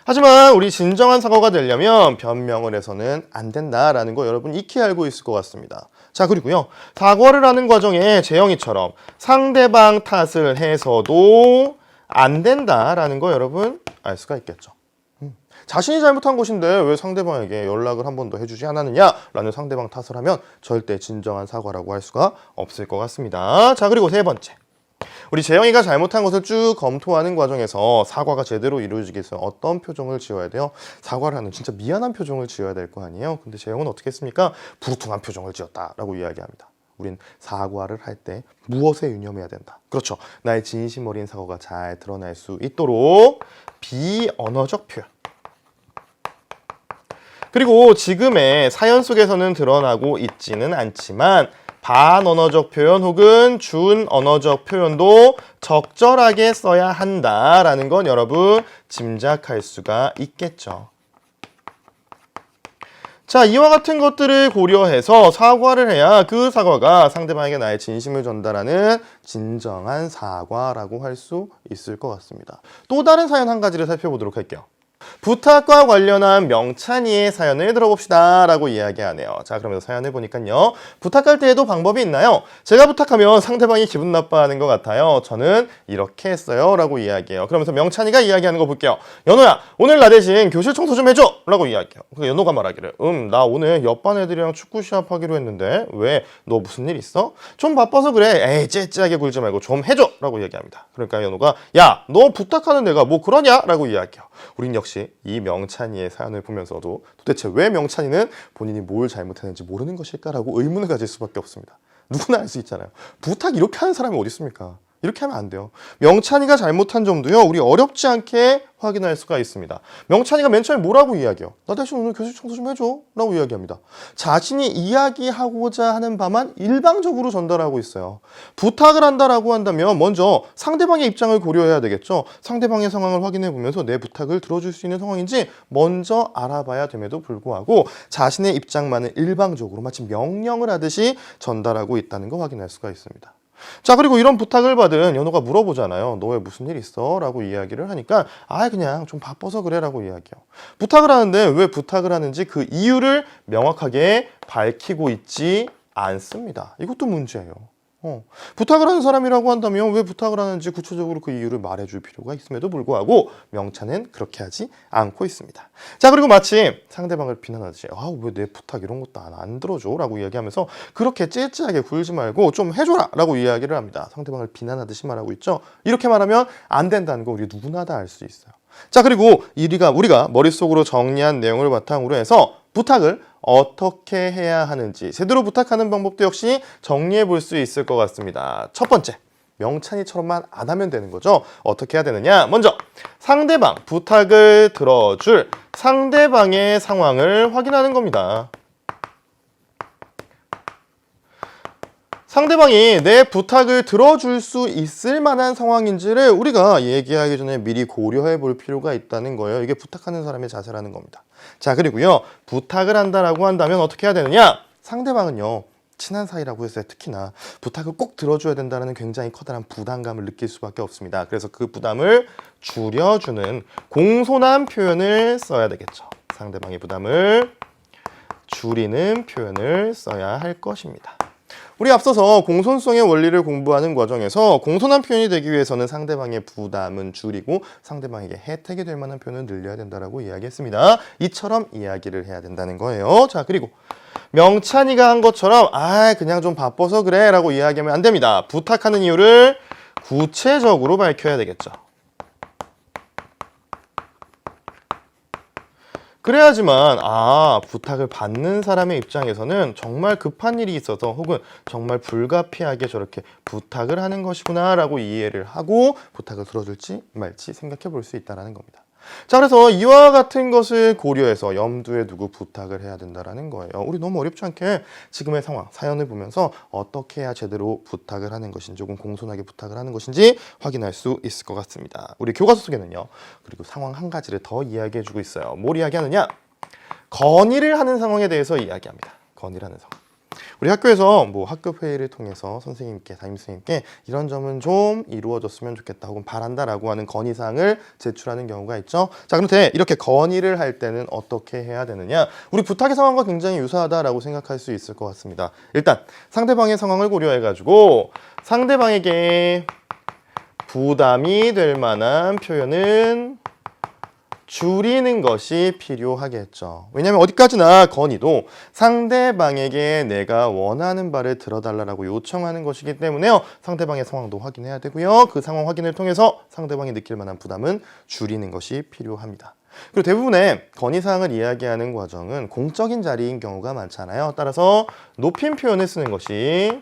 하지만 우리 진정한 사과가 되려면 변명을 해서는 안 된다라는 거 여러분 익히 알고 있을 것 같습니다. 자, 그리고요. 사과를 하는 과정에 재영이처럼 상대방 탓을 해서도 안 된다라는 거 여러분 알 수가 있겠죠. 자신이 잘못한 것인데 왜 상대방에게 연락을 한 번 더 해주지 않았느냐라는 상대방 탓을 하면 절대 진정한 사과라고 할 수가 없을 것 같습니다. 자, 그리고 세 번째. 우리 재영이가 잘못한 것을 쭉 검토하는 과정에서 사과가 제대로 이루어지기 위해서 어떤 표정을 지어야 돼요? 사과를 하는 진짜 미안한 표정을 지어야 될 거 아니에요? 근데 재영은 어떻게 했습니까? 부르퉁한 표정을 지었다라고 이야기합니다. 우린 사과를 할 때 무엇에 유념해야 된다? 그렇죠. 나의 진심 어린 사과가 잘 드러날 수 있도록 비언어적 표현. 그리고 지금의 사연 속에서는 드러나고 있지는 않지만 반언어적 표현 혹은 준언어적 표현도 적절하게 써야 한다라는 건 여러분 짐작할 수가 있겠죠. 자, 이와 같은 것들을 고려해서 사과를 해야 그 사과가 상대방에게 나의 진심을 전달하는 진정한 사과라고 할 수 있을 것 같습니다. 또 다른 사연 한 가지를 살펴보도록 할게요. 부탁과 관련한 명찬이의 사연을 들어봅시다 라고 이야기하네요. 자, 그러면서 사연을 보니까요. 부탁할 때에도 방법이 있나요? 제가 부탁하면 상대방이 기분 나빠하는 것 같아요. 저는 이렇게 했어요 라고 이야기해요. 그러면서 명찬이가 이야기하는 거 볼게요. 연호야, 오늘 나 대신 교실 청소 좀 해줘 라고 이야기해요. 연호가 말하기를 나 오늘 옆반 애들이랑 축구 시합하기로 했는데 왜? 너 무슨 일 있어? 좀 바빠서 그래. 에이, 째째하게 굴지 말고 좀 해줘 라고 이야기합니다. 그러니까 연호가 야, 너 부탁하는 내가 뭐 그러냐? 라고 이야기해요. 우린 역시 이 명찬이의 사연을 보면서도 도대체 왜 명찬이는 본인이 뭘 잘못했는지 모르는 것일까라고 의문을 가질 수밖에 없습니다. 누구나 알 수 있잖아요. 부탁 이렇게 하는 사람이 어디 있습니까? 이렇게 하면 안 돼요. 명찬이가 잘못한 점도요, 우리 어렵지 않게 확인할 수가 있습니다. 명찬이가 맨 처음에 뭐라고 이야기해요? 나 대신 오늘 교실 청소 좀 해줘 라고 이야기합니다. 자신이 이야기하고자 하는 바만 일방적으로 전달하고 있어요. 부탁을 한다라고 한다면 먼저 상대방의 입장을 고려해야 되겠죠. 상대방의 상황을 확인해 보면서 내 부탁을 들어줄 수 있는 상황인지 먼저 알아봐야 됨에도 불구하고 자신의 입장만을 일방적으로 마치 명령을 하듯이 전달하고 있다는 거 확인할 수가 있습니다. 자, 그리고 이런 부탁을 받은 연호가 물어보잖아요. 너 왜 무슨 일 있어? 라고 이야기를 하니까 그냥 좀 바빠서 그래 라고 이야기해요. 부탁을 하는데 왜 부탁을 하는지 그 이유를 명확하게 밝히고 있지 않습니다. 이것도 문제예요. 부탁을 하는 사람이라고 한다면 왜 부탁을 하는지 구체적으로 그 이유를 말해줄 필요가 있음에도 불구하고 명찬은 그렇게 하지 않고 있습니다. 자, 그리고 마치 상대방을 비난하듯이 왜 내 부탁 이런 것도 안 들어줘? 라고 이야기하면서 그렇게 째째하게 굴지 말고 좀 해줘라! 라고 이야기를 합니다. 상대방을 비난하듯이 말하고 있죠. 이렇게 말하면 안 된다는 거 우리 누구나 다 알 수 있어요. 자, 그리고 우리가 머릿속으로 정리한 내용을 바탕으로 해서 부탁을 어떻게 해야 하는지 제대로 부탁하는 방법도 역시 정리해 볼 수 있을 것 같습니다. 첫 번째, 명찬이처럼만 안 하면 되는 거죠. 어떻게 해야 되느냐? 먼저 상대방, 부탁을 들어줄 상대방의 상황을 확인하는 겁니다. 상대방이 내 부탁을 들어줄 수 있을 만한 상황인지를 우리가 얘기하기 전에 미리 고려해 볼 필요가 있다는 거예요. 이게 부탁하는 사람의 자세라는 겁니다. 자, 그리고요, 부탁을 한다라고 한다면 어떻게 해야 되느냐? 상대방은요, 친한 사이라고 해서 특히나 부탁을 꼭 들어줘야 된다는 굉장히 커다란 부담감을 느낄 수밖에 없습니다. 그래서 그 부담을 줄여주는 공손한 표현을 써야 되겠죠. 상대방의 부담을 줄이는 표현을 써야 할 것입니다. 우리 앞서서 공손성의 원리를 공부하는 과정에서 공손한 표현이 되기 위해서는 상대방의 부담은 줄이고 상대방에게 혜택이 될 만한 표현을 늘려야 된다고 이야기했습니다. 이처럼 이야기를 해야 된다는 거예요. 자, 그리고 명찬이가 한 것처럼 그냥 좀 바빠서 그래 라고 이야기하면 안 됩니다. 부탁하는 이유를 구체적으로 밝혀야 되겠죠. 그래야지만 부탁을 받는 사람의 입장에서는 정말 급한 일이 있어서 혹은 정말 불가피하게 저렇게 부탁을 하는 것이구나 라고 이해를 하고 부탁을 들어줄지 말지 생각해 볼 수 있다는 겁니다. 자, 그래서 이와 같은 것을 고려해서 염두에 두고 부탁을 해야 된다는 거예요. 우리 너무 어렵지 않게 지금의 상황, 사연을 보면서 어떻게 해야 제대로 부탁을 하는 것인지 혹은 공손하게 부탁을 하는 것인지 확인할 수 있을 것 같습니다. 우리 교과서 속에는요, 그리고 상황 한 가지를 더 이야기해 주고 있어요. 뭘 이야기하느냐? 건의를 하는 상황에 대해서 이야기합니다. 건의를 하는 상황. 우리 학교에서 학교 회의를 통해서 담임선생님께 이런 점은 좀 이루어졌으면 좋겠다 혹은 바란다라고 하는 건의사항을 제출하는 경우가 있죠. 자, 그런데 이렇게 건의를 할 때는 어떻게 해야 되느냐? 우리 부탁의 상황과 굉장히 유사하다라고 생각할 수 있을 것 같습니다. 일단 상대방의 상황을 고려해가지고 상대방에게 부담이 될 만한 표현은 줄이는 것이 필요하겠죠. 왜냐하면 어디까지나 건의도 상대방에게 내가 원하는 바를 들어달라고 요청하는 것이기 때문에요. 상대방의 상황도 확인해야 되고요. 그 상황 확인을 통해서 상대방이 느낄 만한 부담은 줄이는 것이 필요합니다. 그리고 대부분의 건의사항을 이야기하는 과정은 공적인 자리인 경우가 많잖아요. 따라서 높임 표현을 쓰는 것이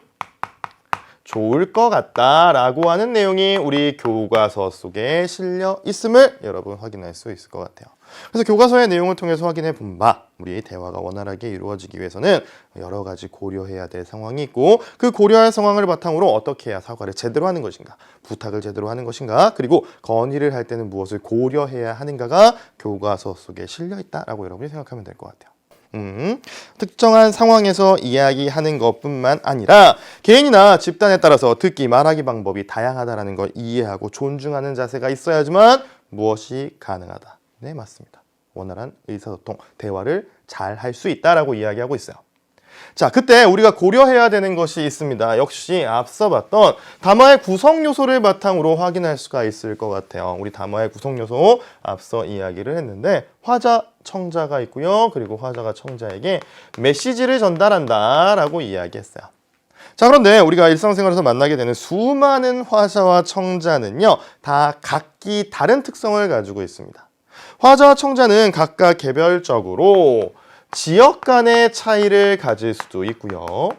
좋을 것 같다라고 하는 내용이 우리 교과서 속에 실려 있음을 여러분 확인할 수 있을 것 같아요. 그래서 교과서의 내용을 통해서 확인해 본 바, 우리 대화가 원활하게 이루어지기 위해서는 여러 가지 고려해야 될 상황이 있고 그 고려할 상황을 바탕으로 어떻게 해야 사과를 제대로 하는 것인가, 부탁을 제대로 하는 것인가, 그리고 건의를 할 때는 무엇을 고려해야 하는가가 교과서 속에 실려 있다라고 여러분이 생각하면 될 것 같아요. 특정한 상황에서 이야기하는 것뿐만 아니라 개인이나 집단에 따라서 듣기, 말하기 방법이 다양하다는 걸 이해하고 존중하는 자세가 있어야지만 무엇이 가능하다. 네, 맞습니다. 원활한 의사소통, 대화를 잘 할 수 있다라고 이야기하고 있어요. 자, 그때 우리가 고려해야 되는 것이 있습니다. 역시 앞서 봤던 담화의 구성 요소를 바탕으로 확인할 수가 있을 것 같아요. 우리 담화의 구성 요소 앞서 이야기를 했는데 화자, 청자가 있고요. 그리고 화자가 청자에게 메시지를 전달한다라고 이야기했어요. 자, 그런데 우리가 일상생활에서 만나게 되는 수많은 화자와 청자는요, 다 각기 다른 특성을 가지고 있습니다. 화자와 청자는 각각 개별적으로 지역 간의 차이를 가질 수도 있고요.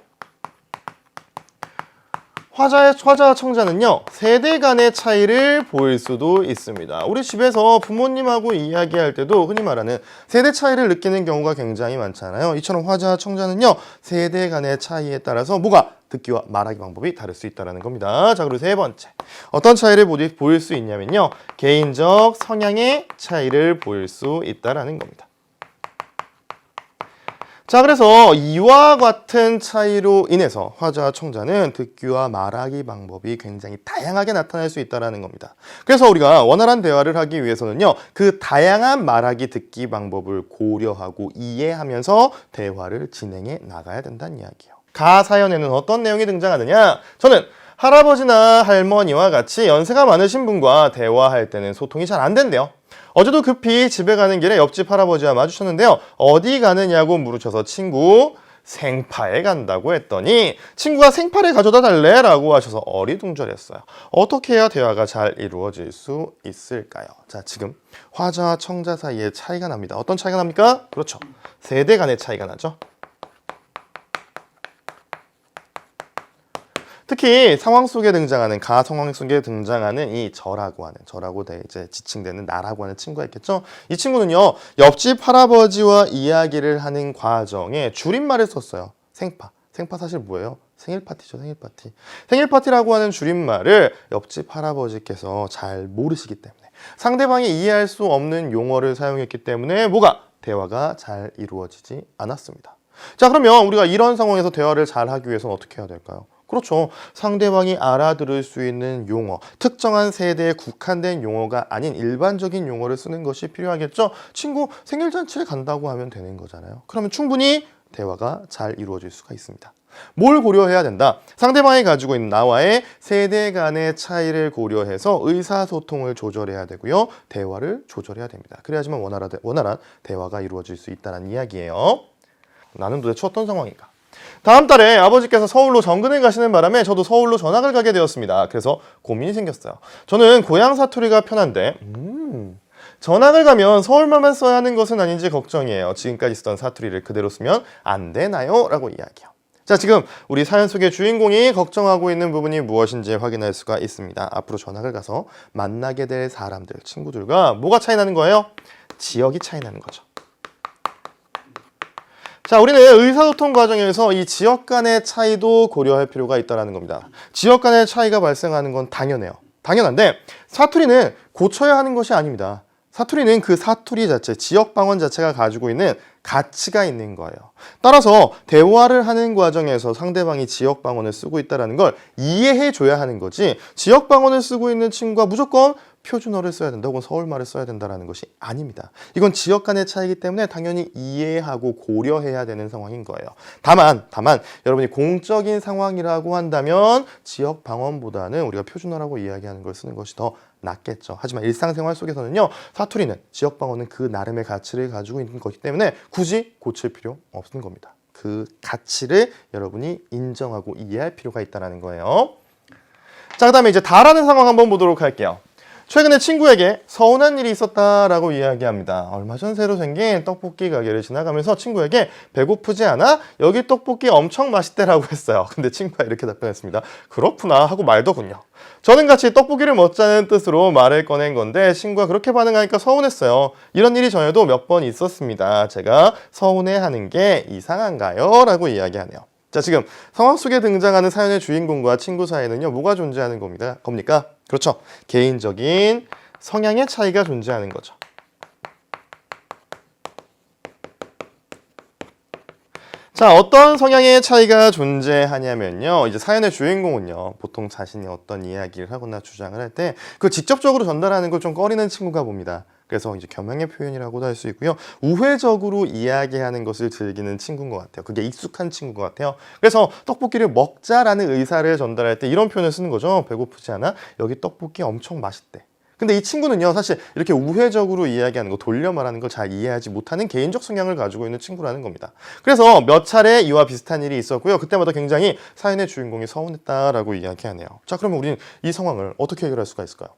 화자와 청자는요, 세대 간의 차이를 보일 수도 있습니다. 우리 집에서 부모님하고 이야기할 때도 흔히 말하는 세대 차이를 느끼는 경우가 굉장히 많잖아요. 이처럼 화자와 청자는요, 세대 간의 차이에 따라서 뭐가? 듣기와 말하기 방법이 다를 수 있다는 겁니다. 자, 그리고 세 번째. 어떤 차이를 보일 수 있냐면요, 개인적 성향의 차이를 보일 수 있다는 겁니다. 자, 그래서 이와 같은 차이로 인해서 화자와 청자는 듣기와 말하기 방법이 굉장히 다양하게 나타날 수 있다는 겁니다. 그래서 우리가 원활한 대화를 하기 위해서는요, 그 다양한 말하기 듣기 방법을 고려하고 이해하면서 대화를 진행해 나가야 된다는 이야기예요. 가 사연에는 어떤 내용이 등장하느냐? 저는 할아버지나 할머니와 같이 연세가 많으신 분과 대화할 때는 소통이 잘 안 된대요. 어제도 급히 집에 가는 길에 옆집 할아버지와 마주쳤는데요. 어디 가느냐고 물으셔서 친구 생파에 간다고 했더니 친구가 생파를 가져다 달래 라고 하셔서 어리둥절했어요. 어떻게 해야 대화가 잘 이루어질 수 있을까요? 자, 지금 화자와 청자 사이에 차이가 납니다. 어떤 차이가 납니까? 그렇죠. 세대 간의 차이가 나죠. 특히 상황 속에 등장하는 가 상황 속에 등장하는 이 저라고 이제 지칭되는 나라고 하는 친구가 있겠죠. 이 친구는요, 옆집 할아버지와 이야기를 하는 과정에 줄임말을 썼어요. 생파. 생파 사실 뭐예요? 생일 파티죠, 생일 파티. 생일 파티라고 하는 줄임말을 옆집 할아버지께서 잘 모르시기 때문에 상대방이 이해할 수 없는 용어를 사용했기 때문에 뭐가? 대화가 잘 이루어지지 않았습니다. 자, 그러면 우리가 이런 상황에서 대화를 잘 하기 위해서는 어떻게 해야 될까요? 그렇죠. 상대방이 알아들을 수 있는 용어, 특정한 세대에 국한된 용어가 아닌 일반적인 용어를 쓰는 것이 필요하겠죠. 친구 생일잔치에 간다고 하면 되는 거잖아요. 그러면 충분히 대화가 잘 이루어질 수가 있습니다. 뭘 고려해야 된다? 상대방이 가지고 있는 나와의 세대 간의 차이를 고려해서 의사소통을 조절해야 되고요. 대화를 조절해야 됩니다. 그래야지만 원활한 대화가 이루어질 수 있다는 이야기예요. 나는 도대체 어떤 상황인가? 다음 달에 아버지께서 서울로 정근을 가시는 바람에 저도 서울로 전학을 가게 되었습니다. 그래서 고민이 생겼어요. 저는 고향 사투리가 편한데 전학을 가면 서울말만 써야 하는 것은 아닌지 걱정이에요. 지금까지 쓰던 사투리를 그대로 쓰면 안 되나요? 라고 이야기해요. 자, 지금 우리 사연 속의 주인공이 걱정하고 있는 부분이 무엇인지 확인할 수가 있습니다. 앞으로 전학을 가서 만나게 될 사람들, 친구들과 뭐가 차이 나는 거예요? 지역이 차이 나는 거죠. 자, 우리는 의사소통 과정에서 이 지역 간의 차이도 고려할 필요가 있다는 겁니다. 지역 간의 차이가 발생하는 건 당연해요. 당연한데 사투리는 고쳐야 하는 것이 아닙니다. 사투리는 그 사투리 자체, 지역 방언 자체가 가지고 있는 가치가 있는 거예요. 따라서 대화를 하는 과정에서 상대방이 지역 방언을 쓰고 있다는 걸 이해해 줘야 하는 거지, 지역 방언을 쓰고 있는 친구가 무조건 표준어를 써야 된다 혹은 서울말을 써야 된다는 것이 아닙니다. 이건 지역 간의 차이기 때문에 당연히 이해하고 고려해야 되는 상황인 거예요. 다만 여러분이 공적인 상황이라고 한다면 지역 방언보다는 우리가 표준어라고 이야기하는 걸 쓰는 것이 더 낫겠죠. 하지만 일상생활 속에서는요, 사투리는 지역 방언은 그 나름의 가치를 가지고 있는 것이기 때문에 굳이 고칠 필요 없는 겁니다. 그 가치를 여러분이 인정하고 이해할 필요가 있다는 거예요. 자, 그 다음에 이제 다라는 상황 한번 보도록 할게요. 최근에 친구에게 서운한 일이 있었다라고 이야기합니다. 얼마 전 새로 생긴 떡볶이 가게를 지나가면서 친구에게 배고프지 않아? 여기 떡볶이 엄청 맛있대라고 했어요. 근데 친구가 이렇게 답변했습니다. 그렇구나 하고 말더군요. 저는 같이 떡볶이를 먹자는 뜻으로 말을 꺼낸 건데 친구가 그렇게 반응하니까 서운했어요. 이런 일이 전에도 몇 번 있었습니다. 제가 서운해하는 게 이상한가요? 라고 이야기하네요. 자, 지금 상황 속에 등장하는 사연의 주인공과 친구 사이에는요, 뭐가 존재하는 겁니까? 그렇죠. 개인적인 성향의 차이가 존재하는 거죠. 자, 어떤 성향의 차이가 존재하냐면요, 이제 사연의 주인공은요, 보통 자신이 어떤 이야기를 하거나 주장을 할 때 그 직접적으로 전달하는 걸 좀 꺼리는 친구가 봅니다. 그래서 이제 겸양의 표현이라고도 할 수 있고요, 우회적으로 이야기하는 것을 즐기는 친구인 것 같아요. 그게 익숙한 친구인 것 같아요. 그래서 떡볶이를 먹자라는 의사를 전달할 때 이런 표현을 쓰는 거죠. 배고프지 않아? 여기 떡볶이 엄청 맛있대. 근데 이 친구는요, 사실 이렇게 우회적으로 이야기하는 거, 돌려 말하는 걸 잘 이해하지 못하는 개인적 성향을 가지고 있는 친구라는 겁니다. 그래서 몇 차례 이와 비슷한 일이 있었고요, 그때마다 굉장히 사연의 주인공이 서운했다라고 이야기하네요. 자, 그러면 우리는 이 상황을 어떻게 해결할 수가 있을까요?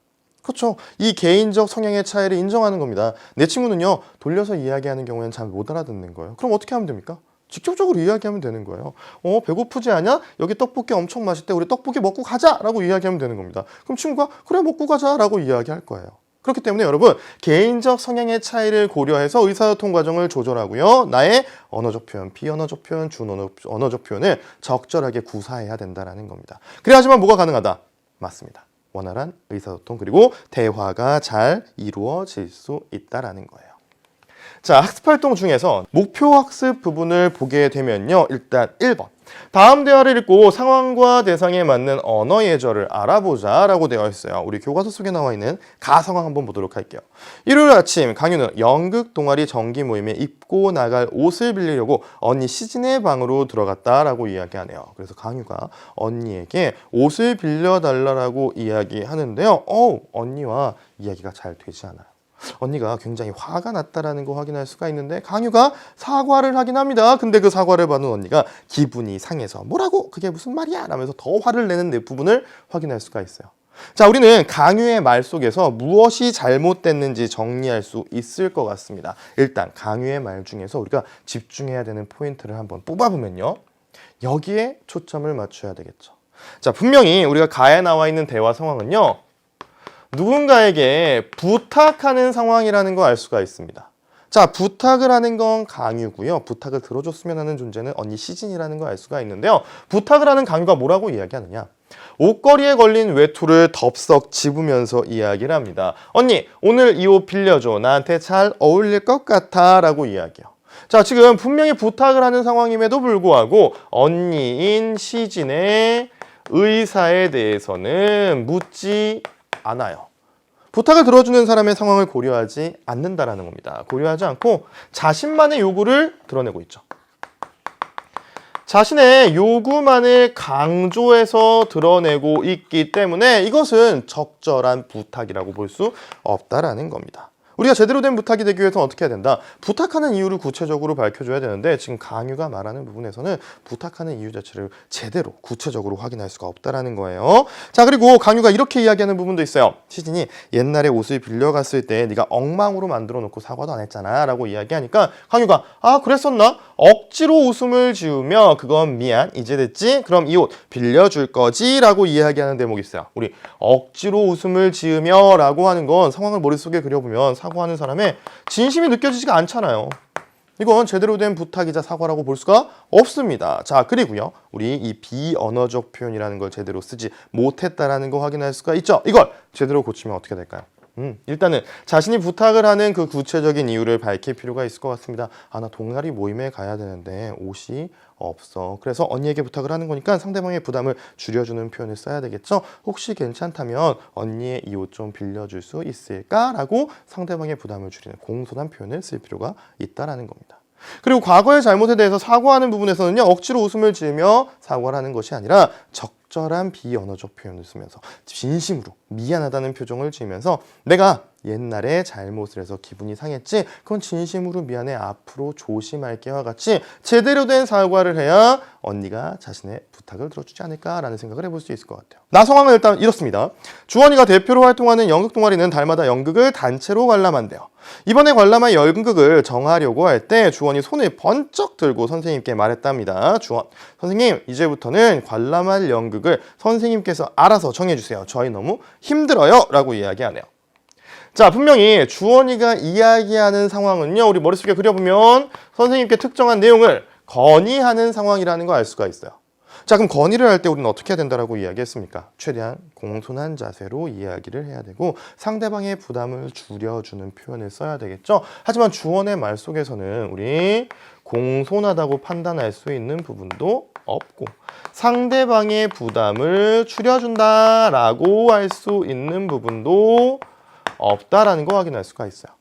그렇죠. 이 개인적 성향의 차이를 인정하는 겁니다. 내 친구는요, 돌려서 이야기하는 경우에는 잘 못 알아듣는 거예요. 그럼 어떻게 하면 됩니까? 직접적으로 이야기하면 되는 거예요. 배고프지 않냐? 여기 떡볶이 엄청 맛있대. 우리 떡볶이 먹고 가자라고 이야기하면 되는 겁니다. 그럼 친구가 그래 먹고 가자라고 이야기할 거예요. 그렇기 때문에 여러분 개인적 성향의 차이를 고려해서 의사소통 과정을 조절하고요. 나의 언어적 표현, 비언어적 표현, 준언어적 표현을 적절하게 구사해야 된다는 겁니다. 그래야지만 뭐가 가능하다? 맞습니다. 원활한 의사소통 그리고 대화가 잘 이루어질 수 있다는 거예요. 자, 학습활동 중에서 목표 학습 부분을 보게 되면요. 일단 1번. 다음 대화를 읽고 상황과 대상에 맞는 언어 예절을 알아보자 라고 되어 있어요. 우리 교과서 속에 나와 있는 가상황 한번 보도록 할게요. 일요일 아침 강유는 연극 동아리 정기 모임에 입고 나갈 옷을 빌리려고 언니 시진의 방으로 들어갔다라고 이야기하네요. 그래서 강유가 언니에게 옷을 빌려달라고 이야기하는데요. 언니와 이야기가 잘 되지 않아요. 언니가 굉장히 화가 났다라는 거 확인할 수가 있는데 강유가 사과를 하긴 합니다. 근데 그 사과를 받은 언니가 기분이 상해서 뭐라고? 그게 무슨 말이야? 라면서 더 화를 내는 내 부분을 확인할 수가 있어요. 자, 우리는 강유의 말 속에서 무엇이 잘못됐는지 정리할 수 있을 것 같습니다. 일단 강유의 말 중에서 우리가 집중해야 되는 포인트를 한번 뽑아보면요. 여기에 초점을 맞춰야 되겠죠. 자, 분명히 우리가 가에 나와 있는 대화 상황은요. 누군가에게 부탁하는 상황이라는 거 알 수가 있습니다. 자, 부탁을 하는 건 강유고요. 부탁을 들어줬으면 하는 존재는 언니 시진이라는 거 알 수가 있는데요. 부탁을 하는 강유가 뭐라고 이야기하느냐? 옷걸이에 걸린 외투를 덥석 집으면서 이야기를 합니다. 언니, 오늘 이 옷 빌려줘. 나한테 잘 어울릴 것 같아 라고 이야기해요. 자, 지금 분명히 부탁을 하는 상황임에도 불구하고 언니인 시진의 의사에 대해서는 묻지 않아요. 부탁을 들어주는 사람의 상황을 고려하지 않는다라는 겁니다. 고려하지 않고 자신만의 요구를 드러내고 있죠. 자신의 요구만을 강조해서 드러내고 있기 때문에 이것은 적절한 부탁이라고 볼 수 없다라는 겁니다. 우리가 제대로 된 부탁이 되기 위해서는 어떻게 해야 된다? 부탁하는 이유를 구체적으로 밝혀줘야 되는데 지금 강유가 말하는 부분에서는 부탁하는 이유 자체를 제대로 구체적으로 확인할 수가 없다라는 거예요. 자, 그리고 강유가 이렇게 이야기하는 부분도 있어요. 시진이 옛날에 옷을 빌려갔을 때 네가 엉망으로 만들어 놓고 사과도 안 했잖아 라고 이야기하니까 강유가 그랬었나? 억지로 웃음을 지으며 그건 미안 이제 됐지? 그럼 이 옷 빌려줄 거지? 라고 이야기하는 대목이 있어요. 우리 억지로 웃음을 지으며 라고 하는 건 상황을 머릿속에 그려보면 사과하는 사람의 진심이 느껴지지가 않잖아요. 이건 제대로 된 부탁이자 사과라고 볼 수가 없습니다. 자, 그리고요. 우리 이 비언어적 표현이라는 걸 제대로 쓰지 못했다라는 거 확인할 수가 있죠. 이걸 제대로 고치면 어떻게 될까요? 일단은 자신이 부탁을 하는 그 구체적인 이유를 밝힐 필요가 있을 것 같습니다. 나 동아리 모임에 가야 되는데 옷이 없어. 그래서 언니에게 부탁을 하는 거니까 상대방의 부담을 줄여주는 표현을 써야 되겠죠. 혹시 괜찮다면 언니의 이 옷 좀 빌려줄 수 있을까? 라고 상대방의 부담을 줄이는 공손한 표현을 쓸 필요가 있다라는 겁니다. 그리고 과거의 잘못에 대해서 사과하는 부분에서는요. 억지로 웃음을 지으며 사과를 하는 것이 아니라 적절한 비언어적 표현을 쓰면서 진심으로 미안하다는 표정을 지으면서 내가 옛날에 잘못을 해서 기분이 상했지? 그건 진심으로 미안해. 앞으로 조심할게와 같이 제대로 된 사과를 해야 언니가 자신의 부탁을 들어주지 않을까라는 생각을 해볼 수 있을 것 같아요. 나 상황은 일단 이렇습니다. 주원이가 대표로 활동하는 연극 동아리는 달마다 연극을 단체로 관람한대요. 이번에 관람할 연극을 정하려고 할 때 주원이 손을 번쩍 들고 선생님께 말했답니다. 주원, 선생님 이제부터는 관람할 연극을 선생님께서 알아서 정해주세요. 저희 너무 힘들어요 라고 이야기하네요. 자, 분명히 주원이가 이야기하는 상황은요. 우리 머릿속에 그려보면 선생님께 특정한 내용을 건의하는 상황이라는 거 알 수가 있어요. 자, 그럼 건의를 할 때 우리는 어떻게 해야 된다라고 이야기했습니까? 최대한 공손한 자세로 이야기를 해야 되고 상대방의 부담을 줄여주는 표현을 써야 되겠죠. 하지만 주원의 말 속에서는 우리 공손하다고 판단할 수 있는 부분도 없고 상대방의 부담을 줄여준다라고 할 수 있는 부분도 없다라는 거 확인할 수가 있어요.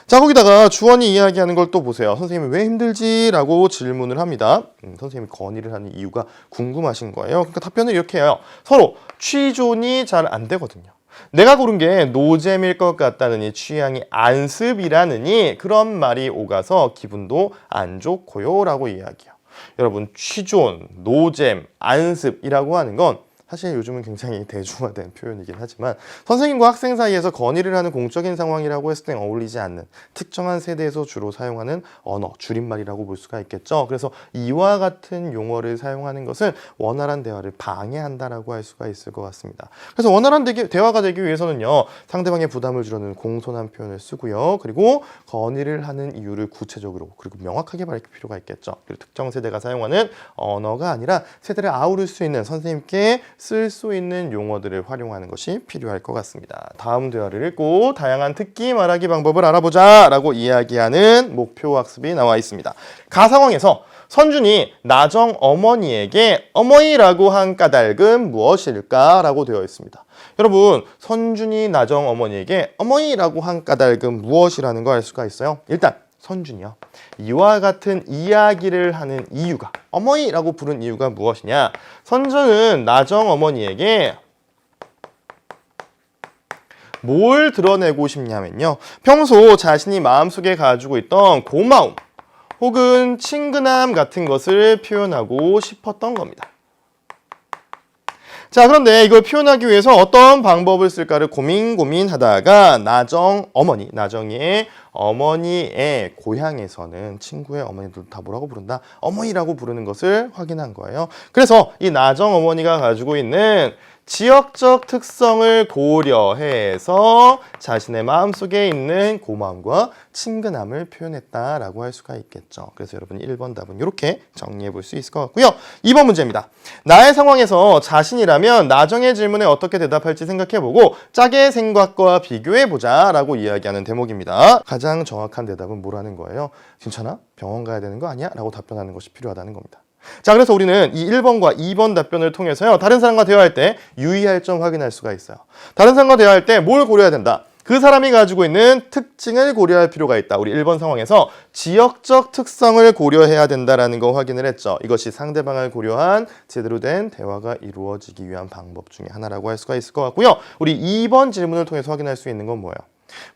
자, 거기다가 주원이 이야기하는 걸 또 보세요. 선생님이 왜 힘들지? 라고 질문을 합니다. 선생님이 건의를 하는 이유가 궁금하신 거예요. 그러니까 답변을 이렇게 해요. 서로 취존이 잘 안 되거든요. 내가 고른 게 노잼일 것 같다느니 취향이 안습이라느니 그런 말이 오가서 기분도 안 좋고요 라고 이야기해요. 여러분 취존, 노잼, 안습이라고 하는 건 사실 요즘은 굉장히 대중화된 표현이긴 하지만 선생님과 학생 사이에서 건의를 하는 공적인 상황이라고 했을 땐 어울리지 않는 특정한 세대에서 주로 사용하는 언어, 줄임말이라고 볼 수가 있겠죠. 그래서 이와 같은 용어를 사용하는 것은 원활한 대화를 방해한다라고 할 수가 있을 것 같습니다. 그래서 원활한 대화가 되기 위해서는요, 상대방의 부담을 줄여주는 공손한 표현을 쓰고요. 그리고 건의를 하는 이유를 구체적으로 그리고 명확하게 밝힐 필요가 있겠죠. 그리고 특정 세대가 사용하는 언어가 아니라 세대를 아우를 수 있는 선생님께 쓸 수 있는 용어들을 활용하는 것이 필요할 것 같습니다. 다음 대화를 읽고 다양한 듣기 말하기 방법을 알아보자 라고 이야기하는 목표 학습이 나와 있습니다. 가 상황에서 선준이 나정 어머니에게 어머니라고 한 까닭은 무엇일까? 라고 되어 있습니다. 여러분, 선준이 나정 어머니에게 어머니라고 한 까닭은 무엇이라는 걸 알 수가 있어요. 일단 선준이요, 이와 같은 이야기를 하는 이유가, 어머니라고 부른 이유가 무엇이냐? 선준은 나정 어머니에게 뭘 드러내고 싶냐면요, 평소 자신이 마음속에 가지고 있던 고마움 혹은 친근함 같은 것을 표현하고 싶었던 겁니다. 자, 그런데 이걸 표현하기 위해서 어떤 방법을 쓸까를 고민하다가 나정이의 어머니의 고향에서는 친구의 어머니들 다 뭐라고 부른다? 어머니라고 부르는 것을 확인한 거예요. 그래서 이 나정 어머니가 가지고 있는 지역적 특성을 고려해서 자신의 마음속에 있는 고마움과 친근함을 표현했다라고 할 수가 있겠죠. 그래서 여러분 1번 답은 이렇게 정리해 볼 수 있을 것 같고요. 2번 문제입니다. 나의 상황에서 자신이라면 나정의 질문에 어떻게 대답할지 생각해보고 짝의 생각과 비교해보자 라고 이야기하는 대목입니다. 가장 정확한 대답은 뭐라는 거예요? 괜찮아? 병원 가야 되는 거 아니야? 라고 답변하는 것이 필요하다는 겁니다. 자, 그래서 우리는 이 1번과 2번 답변을 통해서요, 다른 사람과 대화할 때 유의할 점 확인할 수가 있어요. 다른 사람과 대화할 때 뭘 고려해야 된다? 그 사람이 가지고 있는 특징을 고려할 필요가 있다. 우리 1번 상황에서 지역적 특성을 고려해야 된다라는 거 확인을 했죠. 이것이 상대방을 고려한 제대로 된 대화가 이루어지기 위한 방법 중에 하나라고 할 수가 있을 것 같고요. 우리 2번 질문을 통해서 확인할 수 있는 건 뭐예요?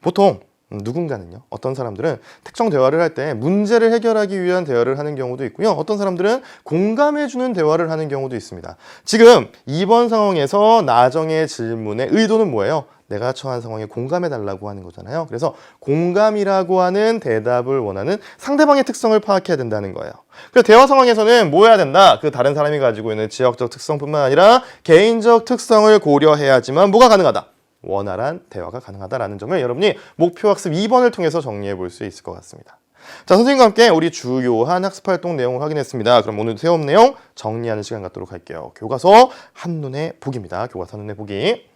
보통 누군가는요, 어떤 사람들은 특정 대화를 할 때 문제를 해결하기 위한 대화를 하는 경우도 있고요, 어떤 사람들은 공감해주는 대화를 하는 경우도 있습니다. 지금 2번 상황에서 나정의 질문의 의도는 뭐예요? 내가 처한 상황에 공감해달라고 하는 거잖아요. 그래서 공감이라고 하는 대답을 원하는 상대방의 특성을 파악해야 된다는 거예요. 그래서 대화 상황에서는 뭐 해야 된다? 그 다른 사람이 가지고 있는 지역적 특성뿐만 아니라 개인적 특성을 고려해야지만 뭐가 가능하다? 원활한 대화가 가능하다라는 점을 여러분이 목표학습 2번을 통해서 정리해 볼 수 있을 것 같습니다. 자, 선생님과 함께 우리 주요한 학습활동 내용을 확인했습니다. 그럼 오늘 새로운 내용 정리하는 시간 갖도록 할게요. 교과서 한눈에 보기입니다. 교과서 한눈에 보기.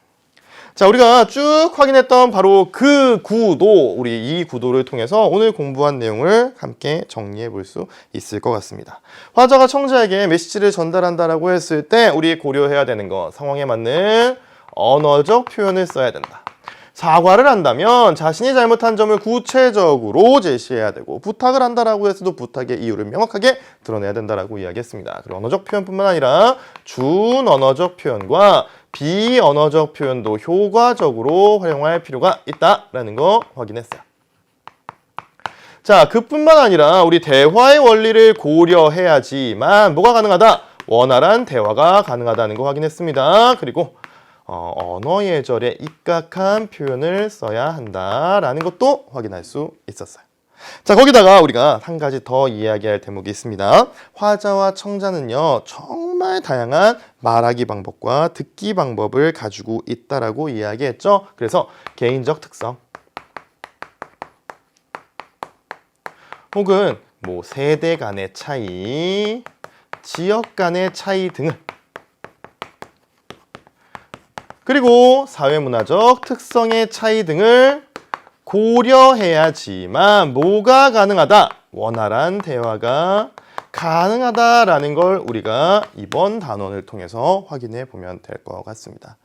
자, 우리가 쭉 확인했던 바로 그 구도, 우리 이 구도를 통해서 오늘 공부한 내용을 함께 정리해 볼 수 있을 것 같습니다. 화자가 청자에게 메시지를 전달한다라고 했을 때 우리 고려해야 되는 거, 상황에 맞는 언어적 표현을 써야 된다. 사과를 한다면 자신이 잘못한 점을 구체적으로 제시해야 되고, 부탁을 한다라고 해서도 부탁의 이유를 명확하게 드러내야 된다라고 이야기했습니다. 그리고 언어적 표현뿐만 아니라 준언어적 표현과 비언어적 표현도 효과적으로 활용할 필요가 있다라는 거 확인했어요. 자, 그뿐만 아니라 우리 대화의 원리를 고려해야지만 뭐가 가능하다? 원활한 대화가 가능하다는 거 확인했습니다. 그리고 언어 예절에 입각한 표현을 써야 한다라는 것도 확인할 수 있었어요. 자, 거기다가 우리가 한 가지 더 이야기할 대목이 있습니다. 화자와 청자는요, 정말 다양한 말하기 방법과 듣기 방법을 가지고 있다라고 이야기했죠. 그래서 개인적 특성 혹은 뭐 세대 간의 차이, 지역 간의 차이 등을, 그리고 사회문화적 특성의 차이 등을 고려해야지만 뭐가 가능하다? 원활한 대화가 가능하다라는 걸 우리가 이번 단원을 통해서 확인해 보면 될 것 같습니다.